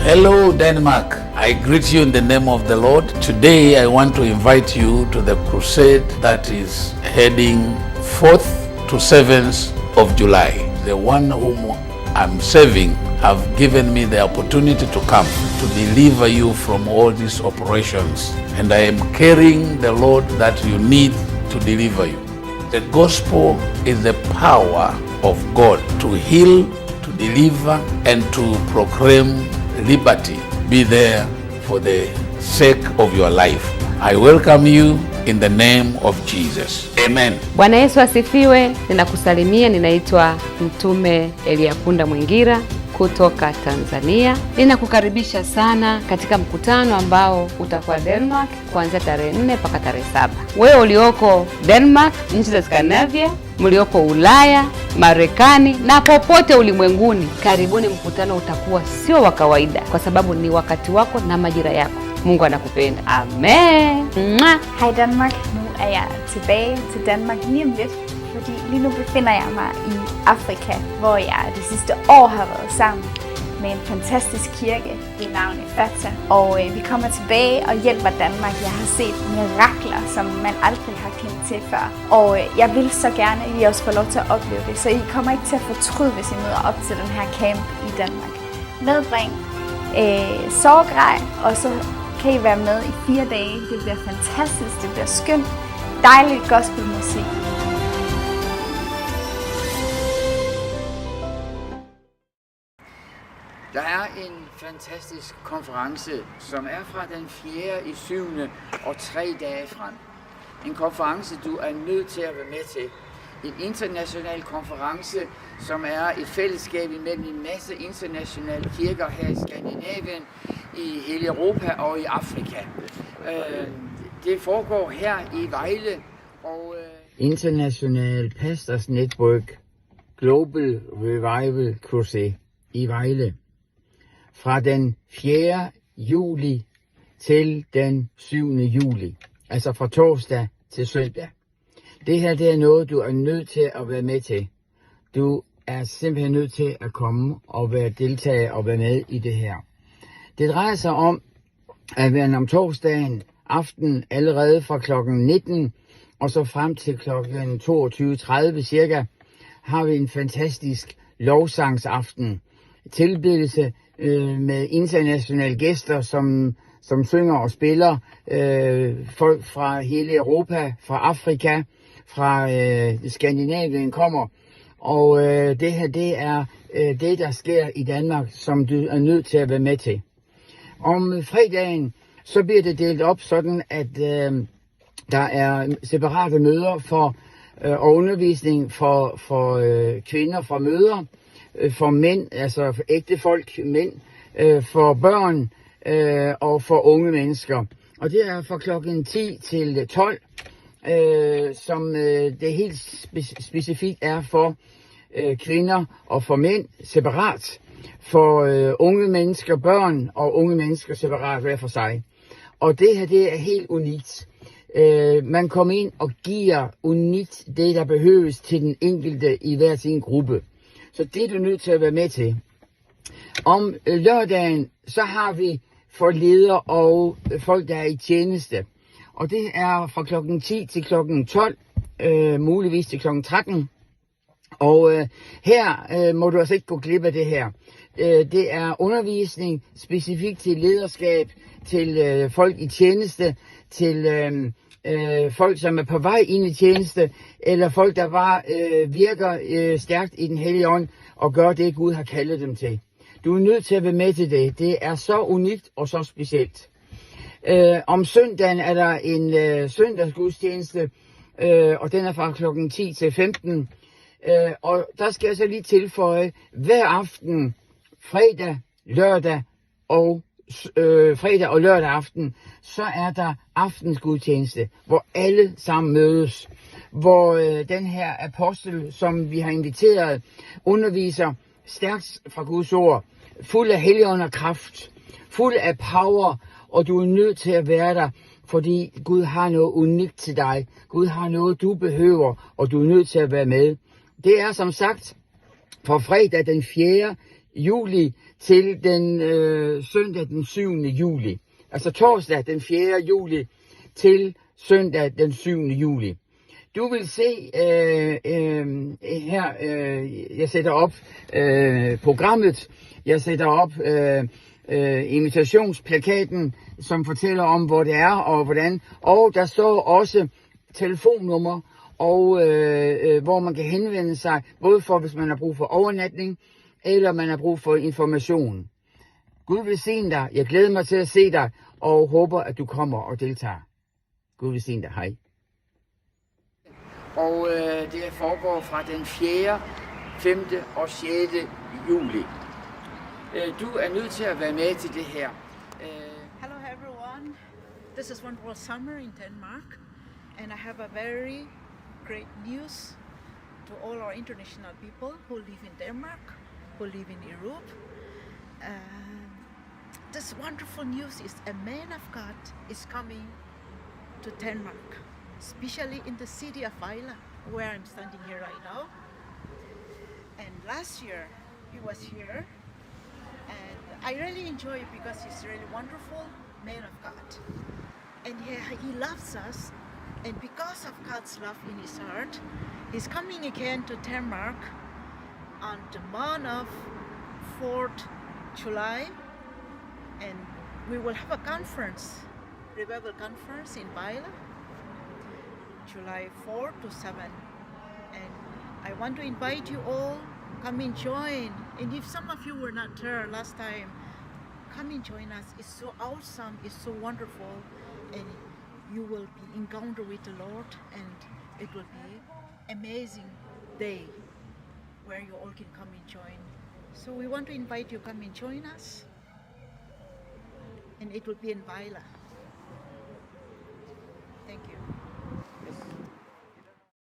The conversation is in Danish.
Hello, Denmark. I greet you in the name of the Lord. Today, I want to invite you to the crusade that is heading 4th to 7th of July. The one whom I'm serving have given me the opportunity to come to deliver you from all these operations. And I am carrying the Lord that you need to deliver you. The gospel is the power of God to heal, to deliver, and to proclaim liberty. Be there for the sake of your life. I welcome you in the name of Jesus. Amen. Bwana Yesu asifiwe. Ninakusalimia, ninaitwa Mtume Eliakunda Mwingira kutoka Tanzania. Ninakukaribisha sana katika mkutano ambao utakuwa Denmark kuanzia tarehe 4 mpaka tarehe 7. Wewe ulioko Denmark, nchi za Scandinavia, mlioko Ulaya, Marekani na popote ulimwenguni, karibuni. Mkutano utakuwa sio wa kawaida kwa sababu ni wakati wako na majira yako. Mungu anakupenda. Amen. Hej Danmark, nu er jeg tilbage til Danmark lige om lidt, fordi lige nu befinder jeg mig i Afrika, hvor jeg det sidste år har været sammen med en fantastisk kirke i navn Ephphatha. Og vi kommer tilbage og hjælper Danmark. Jeg har set mirakler, som man aldrig har kendt til før. Og jeg vil så gerne, at I også får lov til at opleve det, så I kommer ikke til at fortryde, hvis I møder op til den her camp i Danmark. Medbring sorggrej, og så kan I være med i 4 dage. Det bliver fantastisk, det bliver skønt. Dejligt gospelmusik. Der er en fantastisk konference, som er fra den 4. i 7. og 3 dage frem. En konference, du er nødt til at være med til. En international konference, som er et fællesskab imellem en masse internationale kirker her i Skandinavien, i hele Europa og i Afrika. Det foregår her i Vejle. Og International Pastors Network Global Revival Crusade i Vejle. Fra den 4. juli til den 7. juli. Altså fra torsdag til søndag. Det her, det er noget, du er nødt til at være med til. Du er simpelthen nødt til at komme og være deltager og være med i det her. Det drejer sig om, at vi om torsdagen aften allerede fra klokken 19 og så frem til klokken 22.30 cirka, har vi en fantastisk lovsangsaften. Tilbedelse med internationale gæster, som synger og spiller. Folk fra hele Europa, fra Afrika, fra Skandinavien kommer. Og det her, det er det, der sker i Danmark, som du er nødt til at være med til. Om fredagen, så bliver det delt op sådan, at der er separate møder for og undervisning for kvinder, for mødre, for mænd, altså for ægte folk, mænd, for børn og for unge mennesker. Og det er fra klokken 10 til 12, som det helt specifikt er for kvinder og for mænd separat. For unge mennesker, børn og unge mennesker separat hver for sig. Og det her, det er helt unikt. Man kommer ind og giver unikt det, der behøves til den enkelte i hver sin gruppe. Så det er du nødt til at være med til. Om lørdagen, så har vi for ledere og folk, der er i tjeneste. Og det er fra klokken 10 til klokken 12, muligvis til klokken 13. Og her må du altså ikke gå glip af det her. Det er undervisning specifikt til lederskab, til folk i tjeneste, til folk, som er på vej ind i tjeneste, eller folk, der bare virker stærkt i den hellige ånd og gør det, Gud har kaldet dem til. Du er nødt til at være med til det. Det er så unikt og så specielt. Om søndagen er der en søndagsgudstjeneste, og den er fra klokken 10 til 15. Og der skal jeg så lige tilføje, hver aften, fredag, lørdag og lørdag aften, så er der aftensgudstjeneste, hvor alle sammen mødes. Hvor den her apostel, som vi har inviteret, underviser stærkt fra Guds ord, fuld af helligånd og kraft, fuld af power, og du er nødt til at være der, fordi Gud har noget unikt til dig. Gud har noget, du behøver, og du er nødt til at være med. Det er som sagt fra fredag den 4. juli til den søndag den 7. juli. Altså torsdag den 4. juli til søndag den 7. juli. Du vil se her, jeg sætter op programmet, jeg sætter op invitationsplakaten, som fortæller om, hvor det er og hvordan. Og der står også telefonnummer, og hvor man kan henvende sig, både for, hvis man har brug for overnatning, eller man har brug for information. Gud velsigne dig. Jeg glæder mig til at se dig, og håber, at du kommer og deltager. Gud velsigne dig. Hej. Og det foregår fra den 4., 5. og 6. juli. Du er nødt til at være med til det her. Hello everyone, this is Wonderful Summer in Denmark, and I have a very great news to all our international people who live in Denmark, who live in Europe. This wonderful news is a man of God is coming to Denmark, especially in the city of Vejle, where I'm standing here right now. And last year he was here, and I really enjoy it because he's really wonderful man of God. And he loves us, and because of God's love in his heart, he's coming again to Denmark on the month of 4th July, and we will have a conference, revival conference in Vejle, July 4 to 7. And I want to invite you all, come and join. And if some of you were not there last time, come and join us. It's so awesome, it's so wonderful, and you will be encounter with the Lord, and it will be amazing day where you all can come and join. So we want to invite you, come and join us, and it will be in Vejle.